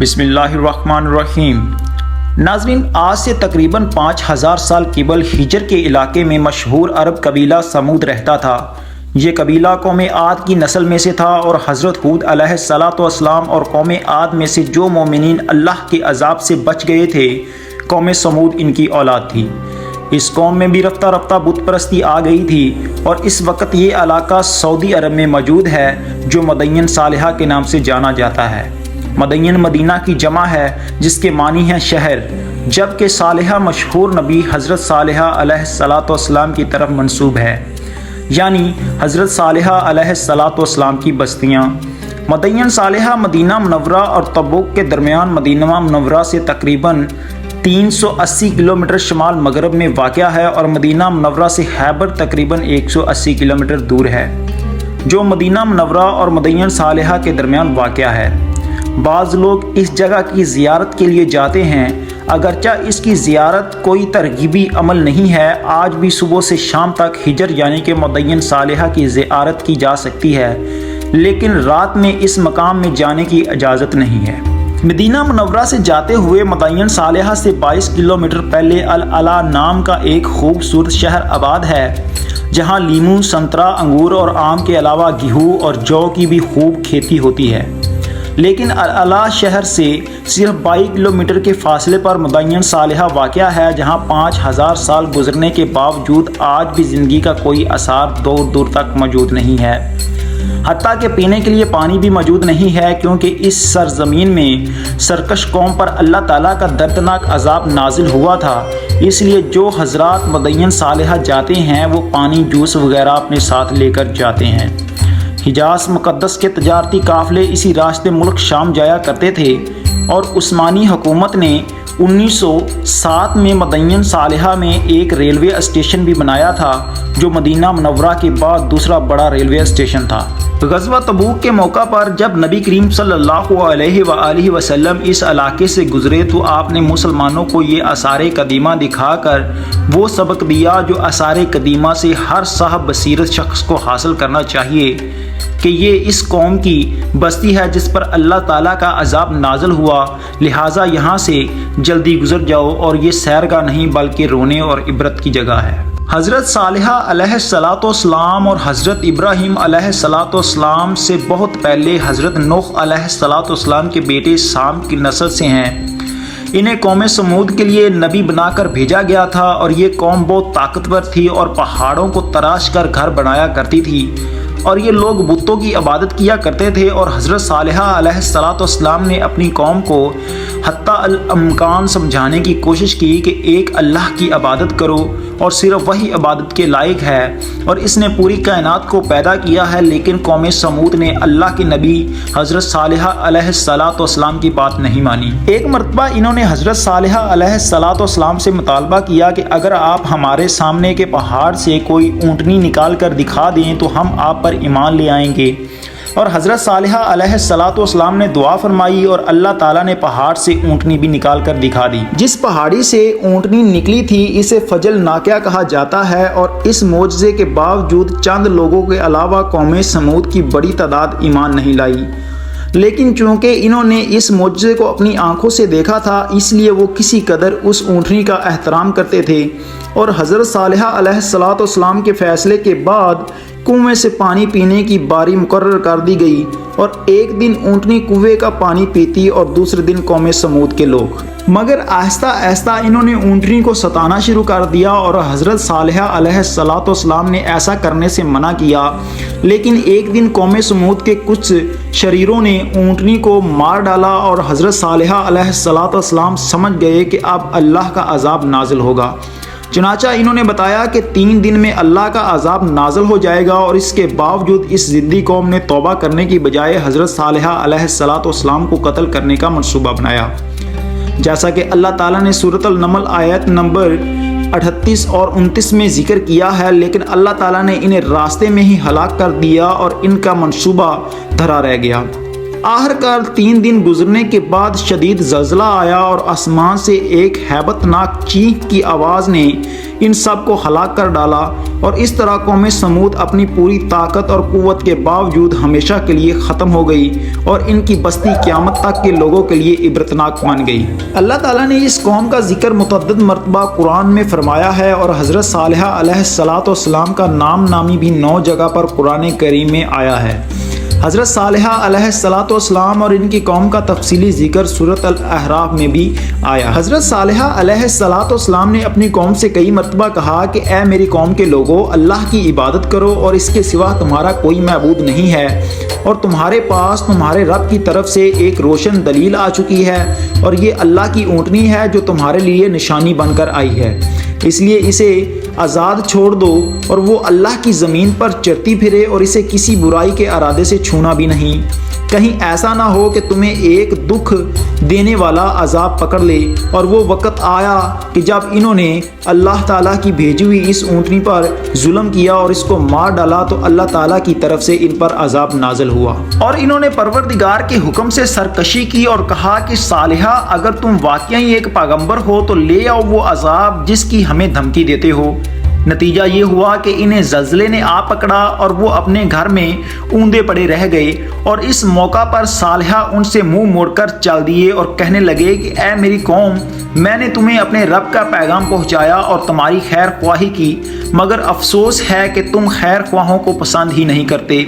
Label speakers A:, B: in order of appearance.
A: بسم اللہ الرحمن الرحیم۔ ناظرین، آج سے تقریباً 5000 سال قبل ہجر کے علاقے میں مشہور عرب قبیلہ سمود رہتا تھا۔ یہ قبیلہ قوم عاد کی نسل میں سے تھا اور حضرت ہود علیہ السلام اور قوم عاد میں سے جو مومنین اللہ کے عذاب سے بچ گئے تھے، قوم سمود ان کی اولاد تھی۔ اس قوم میں بھی رفتہ رفتہ بت پرستی آ گئی تھی اور اس وقت یہ علاقہ سعودی عرب میں موجود ہے جو مدین صالحہ کے نام سے جانا جاتا ہے۔ مدین مدینہ کی جمع ہے جس کے معنی ہے شہر، جبکہ صالحہ مشہور نبی حضرت صالحہ علیہ السلام کی طرف منسوب ہے، یعنی حضرت صالحہ علیہ السلام کی بستیاں۔ مدین صالحہ مدینہ منورہ اور تبوک کے درمیان مدینہ منورہ سے تقریباً 380 کلومیٹر شمال مغرب میں واقع ہے اور مدینہ منورہ سے خیبر تقریباً 180 کلومیٹر دور ہے، جو مدینہ منورہ اور مدین صالحہ کے درمیان واقع ہے۔ بعض لوگ اس جگہ کی زیارت کے لیے جاتے ہیں، اگرچہ اس کی زیارت کوئی ترغیبی عمل نہیں ہے۔ آج بھی صبح سے شام تک ہجر یعنی کہ مدین صالحہ کی زیارت کی جا سکتی ہے، لیکن رات میں اس مقام میں جانے کی اجازت نہیں ہے۔ مدینہ منورہ سے جاتے ہوئے مدین صالحہ سے 22 کلومیٹر پہلے العلا نام کا ایک خوبصورت شہر آباد ہے، جہاں لیموں، سنترا، انگور اور آم کے علاوہ گیہوں اور جو کی بھی خوب کھیتی ہوتی ہے۔ لیکن العلا شہر سے صرف 22 کلومیٹر کے فاصلے پر مدین صالحہ واقع ہے، جہاں 5000 سال گزرنے کے باوجود آج بھی زندگی کا کوئی اثار دور دور تک موجود نہیں ہے۔ حتیٰ کہ پینے کے لیے پانی بھی موجود نہیں ہے، کیونکہ اس سرزمین میں سرکش قوم پر اللہ تعالیٰ کا دردناک عذاب نازل ہوا تھا۔ اس لیے جو حضرات مدین صالحہ جاتے ہیں وہ پانی، جوس وغیرہ اپنے ساتھ لے کر جاتے ہیں۔ حجاز مقدس کے تجارتی قافلے اسی راستے ملک شام جایا کرتے تھے اور عثمانی حکومت نے 1907 میں مدین صالحہ میں ایک ریلوے اسٹیشن بھی بنایا تھا، جو مدینہ منورہ کے بعد دوسرا بڑا ریلوے اسٹیشن تھا۔ غزوہ تبوک کے موقع پر جب نبی کریم صلی اللہ علیہ وآلہ وسلم اس علاقے سے گزرے تو آپ نے مسلمانوں کو یہ آثار قدیمہ دکھا کر وہ سبق دیا جو آثار قدیمہ سے ہر صاحب بصیرت شخص کو حاصل کرنا چاہیے، کہ یہ اس قوم کی بستی ہے جس پر اللہ تعالیٰ کا عذاب نازل ہوا، لہٰذا یہاں سے جلدی گزر جاؤ، اور یہ سیرگاہ نہیں بلکہ رونے اور عبرت کی جگہ ہے۔ حضرت صالحہ علیہ السلام اور حضرت ابراہیم علیہ السلام سے بہت پہلے حضرت نوح علیہ السلام کے بیٹے سام کی نسل سے ہیں۔ انہیں قوم سمود کے لیے نبی بنا کر بھیجا گیا تھا، اور یہ قوم بہت طاقتور تھی اور پہاڑوں کو تراش کر گھر بنایا کرتی تھی، اور یہ لوگ بتوں کی عبادت کیا کرتے تھے۔ اور حضرت صالحہ علیہ السلام نے اپنی قوم کو حتی الامکان سمجھانے کی کوشش کی کہ ایک اللہ کی عبادت کرو اور صرف وہی عبادت کے لائق ہے، اور اس نے پوری کائنات کو پیدا کیا ہے۔ لیکن قوم سمود نے اللہ کے نبی حضرت صالحہ علیہ السلام کی بات نہیں مانی۔ ایک مرتبہ انہوں نے حضرت صالحہ علیہ السلام سے مطالبہ کیا کہ اگر آپ ہمارے سامنے کے پہاڑ سے کوئی اونٹنی نکال کر دکھا دیں تو ہم آپ پر ایمان لے آئیں گے، اور حضرت صالحہ علیہ السلام نے دعا فرمائی اور اللہ تعالیٰ نے پہاڑ سے اونٹنی بھی نکال کر دکھا دی۔ جس پہاڑی سے اونٹنی نکلی تھی اسے فجل ناقہ کہا جاتا ہے، اور اس معجزے کے باوجود چند لوگوں کے علاوہ قوم سمود کی بڑی تعداد ایمان نہیں لائی۔ لیکن چونکہ انہوں نے اس معجزے کو اپنی آنکھوں سے دیکھا تھا، اس لیے وہ کسی قدر اس اونٹنی کا احترام کرتے تھے، اور حضرت صالحہ علیہ السلام کے فیصلے کے بعد کنویں سے پانی پینے کی باری مقرر کر دی گئی، اور ایک دن اونٹنی کنویں کا پانی پیتی اور دوسرے دن قوم سمود کے لوگ۔ مگر آہستہ آہستہ انہوں نے اونٹنی کو ستانا شروع کر دیا، اور حضرت صالحہ علیہ السلام نے ایسا کرنے سے منع کیا۔ لیکن ایک دن قوم سمود کے کچھ شریروں نے اونٹنی کو مار ڈالا، اور حضرت صالحہ علیہ السلام سمجھ گئے کہ اب اللہ کا عذاب نازل ہوگا۔ چنانچہ انہوں نے بتایا کہ 3 دن میں اللہ کا عذاب نازل ہو جائے گا، اور اس کے باوجود اس ضدی قوم نے توبہ کرنے کی بجائے حضرت صالحہ علیہ السلام کو قتل کرنے کا منصوبہ بنایا، جیسا کہ اللہ تعالیٰ نے سورۃ النمل آیت نمبر 38 اور 29 میں ذکر کیا ہے۔ لیکن اللہ تعالیٰ نے انہیں راستے میں ہی ہلاک کر دیا اور ان کا منصوبہ دھرا رہ گیا۔ آخرکار 3 دن گزرنے کے بعد شدید زلزلہ آیا اور آسمان سے ایک ہیبت ناک چیخ کی آواز نے ان سب کو ہلاک کر ڈالا، اور اس طرح قوم سمود اپنی پوری طاقت اور قوت کے باوجود ہمیشہ کے لیے ختم ہو گئی، اور ان کی بستی قیامت تک کے لوگوں کے لیے عبرتناک بن گئی۔ اللہ تعالیٰ نے اس قوم کا ذکر متعدد مرتبہ قرآن میں فرمایا ہے، اور حضرت صالحہ علیہ السلام کا نام نامی بھی 9 جگہ پر قرآن کریم میں آیا ہے۔ حضرت صالحہ علیہ السلام اور ان کی قوم کا تفصیلی ذکر سورۃ الاعراف میں بھی آیا۔ حضرت صالحہ علیہ السلام نے اپنی قوم سے کئی مرتبہ کہا کہ اے میری قوم کے لوگو، اللہ کی عبادت کرو اور اس کے سوا تمہارا کوئی معبود نہیں ہے، اور تمہارے پاس تمہارے رب کی طرف سے ایک روشن دلیل آ چکی ہے، اور یہ اللہ کی اونٹنی ہے جو تمہارے لیے نشانی بن کر آئی ہے، اس لیے اسے آزاد چھوڑ دو اور وہ اللہ کی زمین پر چرتی پھرے اور اسے کسی برائی کے ارادے سے چھونا بھی نہیں، کہیں ایسا نہ ہو کہ تمہیں ایک دکھ دینے والا عذاب پکڑ لے۔ اور وہ وقت آیا کہ جب انہوں نے اللہ تعالیٰ کی بھیجی ہوئی اس اونٹنی پر ظلم کیا اور اس کو مار ڈالا، تو اللہ تعالیٰ کی طرف سے ان پر عذاب نازل ہوا، اور انہوں نے پروردگار کے حکم سے سرکشی کی اور کہا کہ صالحہ، اگر تم واقعی ایک پیغمبر ہو تو لے آؤ وہ عذاب جس کی ہمیں دھمکی دیتے ہو۔ نتیجہ یہ ہوا کہ انہیں زلزلے نے آ پکڑا اور وہ اپنے گھر میں اوندے پڑے رہ گئے، اور اس موقع پر صالحہ ان سے منہ موڑ کر چل دیے اور کہنے لگے کہ اے میری قوم، میں نے تمہیں اپنے رب کا پیغام پہنچایا اور تمہاری خیر خواہی کی، مگر افسوس ہے کہ تم خیر خواہوں کو پسند ہی نہیں کرتے۔